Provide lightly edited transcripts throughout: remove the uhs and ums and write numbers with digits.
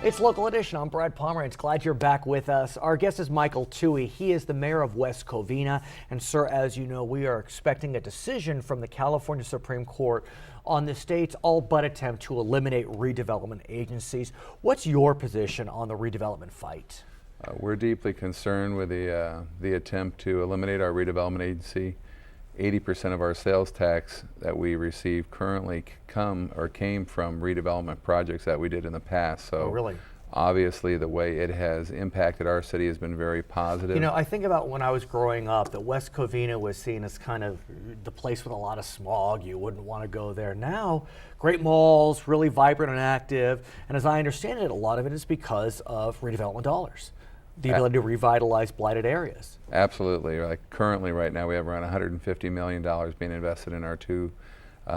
It's Local Edition. I'm Brad Pomerantz. Glad you're back with us. Our guest is Michael Touhey. He is the mayor of West Covina. And sir, as you know, we are expecting a decision from the California Supreme Court on the state's all but attempt to eliminate redevelopment agencies. What's your position on the redevelopment fight? We're deeply concerned with the attempt to eliminate our redevelopment agency. 80% of our sales tax that we receive currently came from redevelopment projects that we did in the past. So really? Obviously the way it has impacted our city has been very positive. You know, I think about when I was growing up that West Covina was seen as kind of the place with a lot of smog. You wouldn't want to go there. Now, great malls, really vibrant and active. And as I understand it, a lot of it is because of redevelopment dollars. The ability to revitalize blighted areas. Absolutely. Like currently, right now, we have around $150 million being invested in our two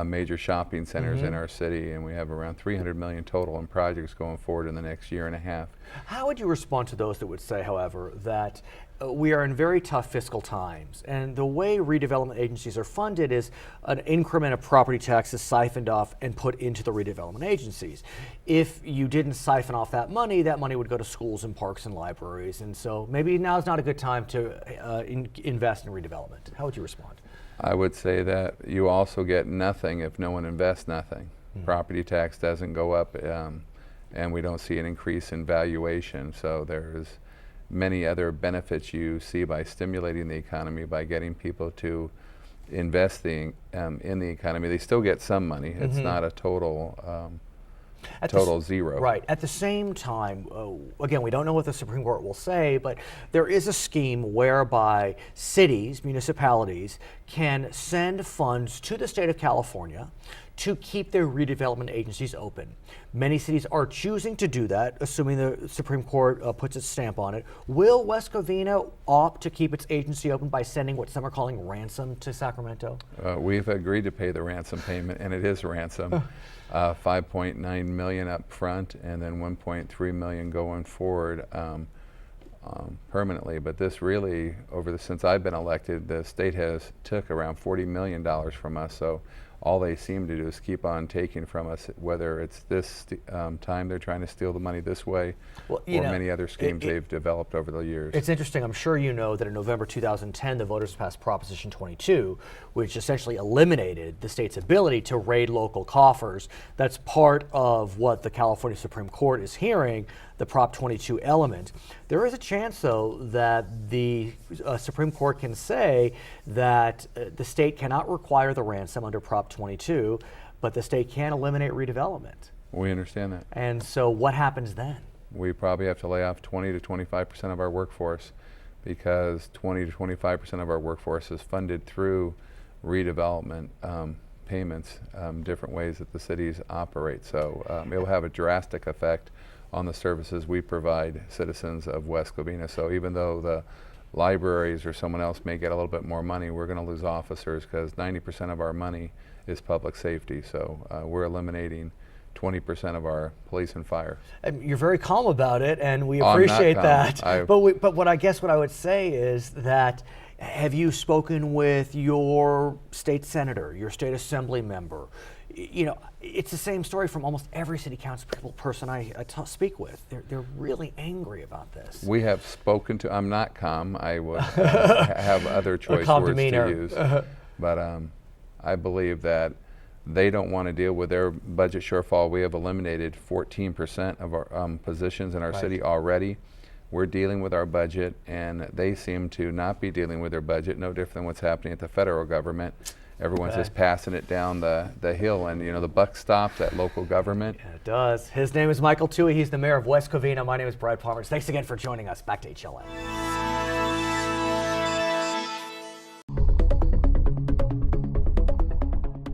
major shopping centers in our city, and we have around $300 million total in projects going forward in the next year and a half. How would you respond to those that would say, however, that we are in very tough fiscal times, and the way redevelopment agencies are funded is an increment of property taxes siphoned off and put into the redevelopment agencies. If you didn't siphon off that money would go to schools and parks and libraries, and so maybe now is not a good time to invest in redevelopment. How would you respond? I would say that you also get nothing if no one invests nothing. Property tax doesn't go up, and we don't see an increase in valuation, so there's many other benefits you see by stimulating the economy, by getting people to invest in the economy. They still get some money. It's not a total zero. Right. At the same time, again, we don't know what the Supreme Court will say, but there is a scheme whereby cities, municipalities, can send funds to the state of California to keep their redevelopment agencies open. Many cities are choosing to do that, assuming the Supreme Court puts its stamp on it. Will West Covina opt to keep its agency open by sending what some are calling ransom to Sacramento? We've agreed to pay the ransom payment, and it is ransom. 5.9 million up front, and then 1.3 million going forward permanently. But this really, since I've been elected, the state has took around $40 million from us. So all they seem to do is keep on taking from us, whether it's this time they're trying to steal the money this way, or many other schemes they've developed over the years. It's interesting. I'm sure you know that in November 2010, the voters passed Proposition 22, which essentially eliminated the state's ability to raid local coffers. That's part of what the California Supreme Court is hearing, the Prop 22 element. There is a chance, though, that the Supreme Court can say that the state cannot require the ransom under Prop 22, but the state can eliminate redevelopment. We understand that. And so what happens then? We probably have to lay off 20 to 25% of our workforce, because 20 to 25% of our workforce is funded through redevelopment payments, different ways that the cities operate. So it will have a drastic effect on the services we provide citizens of West Covina. So even though the libraries or someone else may get a little bit more money, we're going to lose officers, because 90% of our money is public safety. So we're eliminating 20% of our police and fire. And you're very calm about it, and we appreciate that. But what I would say is that, have you spoken with your state senator, your state assembly member? You know, it's the same story from almost every city council person I speak with. They're really angry about this. We have spoken to, I'm not calm, I would have other choice words to use. But I believe that they don't want to deal with their budget shortfall. We have eliminated 14% of our positions in our city already. We're dealing with our budget, and they seem to not be dealing with their budget, no different than what's happening at the federal government. Everyone's just passing it down the hill, and the buck stops at local government. Yeah, it does. His name is Michael Touhey. He's the mayor of West Covina. My name is Brad Pomerantz. Thanks again for joining us. Back to HLN.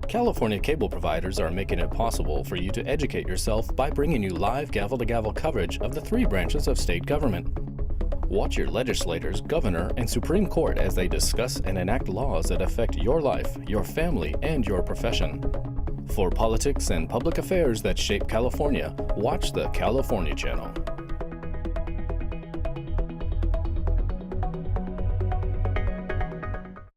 California cable providers are making it possible for you to educate yourself by bringing you live gavel-to-gavel coverage of the 3 branches of state government. Watch your legislators, governor, and Supreme Court as they discuss and enact laws that affect your life, your family, and your profession. For politics and public affairs that shape California, watch the California Channel.